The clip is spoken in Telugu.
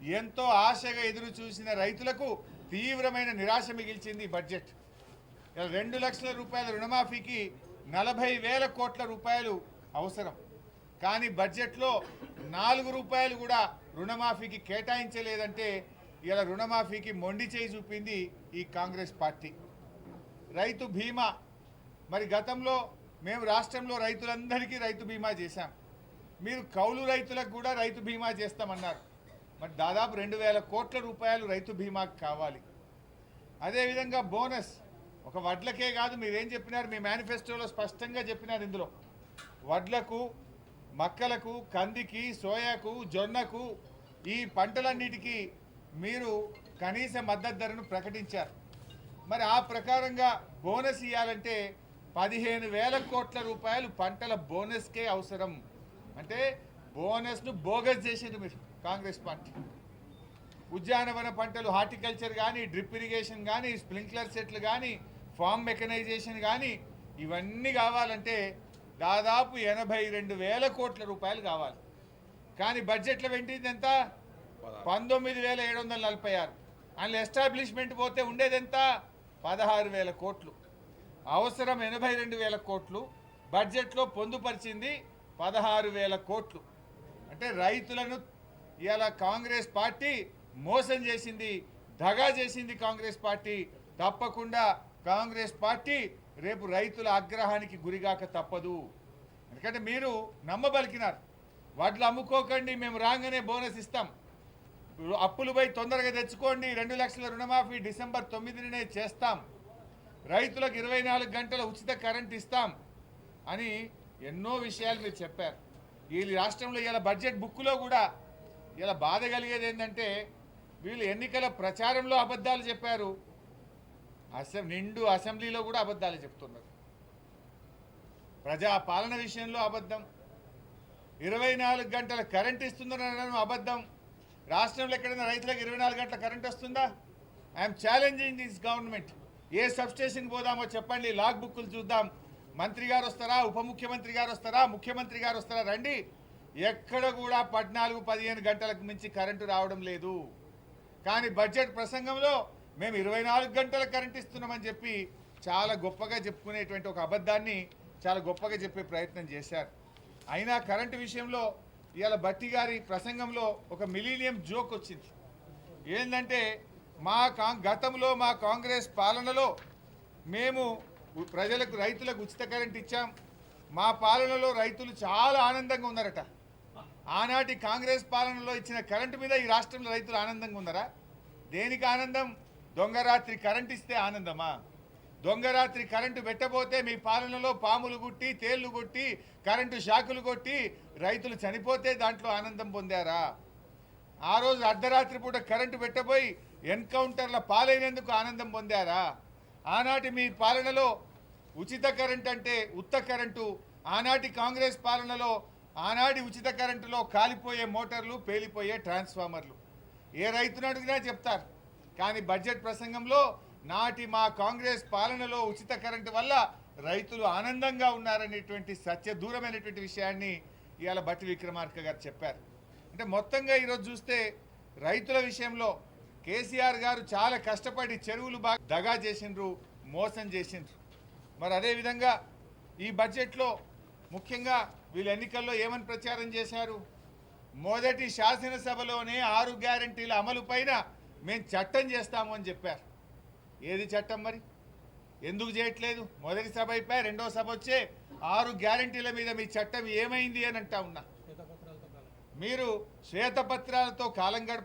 ఎంతో ఆశగా ఎదురు చూసిన రైతులకు తీవ్రమైన నిరాశ మిగిల్చింది బడ్జెట్. 2 లక్షల రూపాయల రుణమాఫీకి 40,000 కోట్ల రూపాయలు అవసరం. కానీ బడ్జెట్లో 4 రూపాయలు కూడా రుణమాఫీకి కేటాయించలేదంటే ఇలా రుణమాఫీకి మొండి చేయి చూపింది ఈ కాంగ్రెస్ పార్టీ. రైతు బీమా, మరి గతంలో మేము రాష్ట్రంలో రైతులందరికీ రైతు బీమా చేశాం. మీరు కౌలు రైతులకు కూడా రైతు బీమా చేస్తామన్నారు. మరి దాదాపు 2,000 కోట్ల రూపాయలు రైతు బీమాకు కావాలి. అదేవిధంగా బోనస్, ఒక వడ్లకే కాదు, మీరేం చెప్పినారు, మీ మేనిఫెస్టోలో స్పష్టంగా చెప్పినారు. ఇందులో వడ్లకు, మక్కలకు, కందికి, సోయాకు, జొన్నకు, ఈ పంటలన్నిటికీ మీరు కనీస మద్దతు ధరను ప్రకటించారు. మరి ఆ ప్రకారంగా బోనస్ ఇవ్వాలంటే 15,000 కోట్ల రూపాయలు పంటల బోనస్కే అవసరం. అంటే బోనస్ను బోగస్ చేసింది మీరు కాంగ్రెస్ పార్టీ. ఉద్యానవన పంటలు, హార్టికల్చర్ కానీ, డ్రిప్ ఇరిగేషన్ కానీ, స్ప్రింక్లర్ సెట్లు కానీ, ఫార్మ్ మెకనైజేషన్ కానీ, ఇవన్నీ కావాలంటే దాదాపు 82,000 కోట్ల రూపాయలు కావాలి. కానీ బడ్జెట్లో వెంటింది ఎంత? 19,746. అందులో ఎస్టాబ్లిష్మెంట్ పోతే ఉండేది ఎంత? 16,000 కోట్లు. అవసరం 82,000 కోట్లు, బడ్జెట్లో పొందుపరిచింది 16,000 కోట్లు. అంటే రైతులను ఇవాళ కాంగ్రెస్ పార్టీ మోసం చేసింది, దగా చేసింది కాంగ్రెస్ పార్టీ. తప్పకుండా కాంగ్రెస్ పార్టీ రేపు రైతుల ఆగ్రహానికి గురిగాక తప్పదు. ఎందుకంటే మీరు నమ్మబలికినారు, వడ్లు అమ్ముకోకండి, మేము రాగానే బోనస్ ఇస్తాం, అప్పులు పోయి తొందరగా తెచ్చుకోండి, 2 లక్షల రుణమాఫీ డిసెంబర్ 9నే చేస్తాం, రైతులకు 24 గంటల ఉచిత కరెంట్ ఇస్తాం అని ఎన్నో విషయాలు మీరు చెప్పారు. ఈ రాష్ట్రంలో ఇలా బడ్జెట్ బుక్లో కూడా ఇలా బాధ కలిగేది ఏంటంటే వీళ్ళు ఎన్నికల ప్రచారంలో అబద్ధాలు చెప్పారు, నిండు అసెంబ్లీలో కూడా అబద్ధాలు చెప్తున్నారు. ప్రజా పాలన విషయంలో అబద్ధం, 24 గంటల కరెంట్ ఇస్తుందనడం అబద్ధం. రాష్ట్రంలో ఎక్కడైనా రైతులకు 24 గంటల కరెంట్ వస్తుందా? I'm challenging this government. ఏ సబ్స్టేషన్కి పోదామో చెప్పండి, లాగ్ బుక్కులు చూద్దాం. మంత్రి గారు వస్తారా, ఉప ముఖ్యమంత్రి గారు వస్తారా, ముఖ్యమంత్రి గారు వస్తారా, రండి. ఎక్కడ కూడా 14-15 గంటలకు మించి కరెంటు రావడం లేదు. కానీ బడ్జెట్ ప్రసంగంలో మేము 24 గంటల కరెంట్ ఇస్తున్నామని చెప్పి చాలా గొప్పగా చెప్పుకునేటువంటి ఒక అబద్ధాన్ని చాలా గొప్పగా చెప్పే ప్రయత్నం చేశారు. అయినా కరెంటు విషయంలో ఇవాళ భట్టి గారి ప్రసంగంలో ఒక మిలీనియం జోక్ వచ్చింది. ఏంటంటే గతంలో మా కాంగ్రెస్ పాలనలో మేము ప్రజలకు, రైతులకు ఉచిత కరెంట్ ఇచ్చాం, మా పాలనలో రైతులు చాలా ఆనందంగా ఉన్నారట. ఆనాటి కాంగ్రెస్ పాలనలో ఇచ్చిన కరెంటు మీద ఈ రాష్ట్రంలో రైతులు ఆనందంగా ఉన్నారా? దేనికి ఆనందం? దొంగరాత్రి కరెంట్ ఇస్తే ఆనందమా? దొంగరాత్రి కరెంటు పెట్టబోతే మీ పాలనలో పాములు గుట్టి, తేళ్లు కొట్టి, కరెంటు షాకులు కొట్టి రైతులు చనిపోతే దాంట్లో ఆనందం పొందారా? ఆ రోజు అర్ధరాత్రి పూట కరెంటు పెట్టబోయి ఎన్కౌంటర్ల పాలైనందుకు ఆనందం పొందారా? ఆనాటి మీ పాలనలో ఉచిత కరెంట్ అంటే ఉత్త కరెంటు, ఆనాటి కాంగ్రెస్ పాలనలో ఆనాటి ఉచిత కరెంటులో కాలిపోయే మోటార్లు, పేలిపోయే ట్రాన్స్ఫార్మర్లు. ఏ రైతును అడిగినా చెప్తారు. కానీ బడ్జెట్ ప్రసంగంలో నాటి మా కాంగ్రెస్ పాలనలో ఉచిత కరెంటు వల్ల రైతులు ఆనందంగా ఉన్నారనేటువంటి సత్యదూరమైనటువంటి విషయాన్ని ఇవాళ భట్టి విక్రమార్క గారు చెప్పారు. అంటే మొత్తంగా ఈరోజు చూస్తే రైతుల విషయంలో కేసీఆర్ గారు చాలా కష్టపడి చెరువులు బాగా దగా చేసిండ్రు, మోసం చేసిండ్రు. మరి అదేవిధంగా ఈ బడ్జెట్లో ముఖ్యంగా వీళ్ళు ఎన్నికల్లో ఏమని ప్రచారం చేశారు? మొదటి శాసనసభలోనే 6 గ్యారంటీల అమలు పైన మేము చట్టం చేస్తాము అని చెప్పారు. ఏది చట్టం మరి? ఎందుకు చేయట్లేదు? మొదటి సభ అయిపోయి రెండో సభ వచ్చే 6 గ్యారంటీల మీద మీ చట్టం ఏమైంది అని అంటా ఉన్నా. మీరు శ్వేతపత్రాలతో కాలం గడప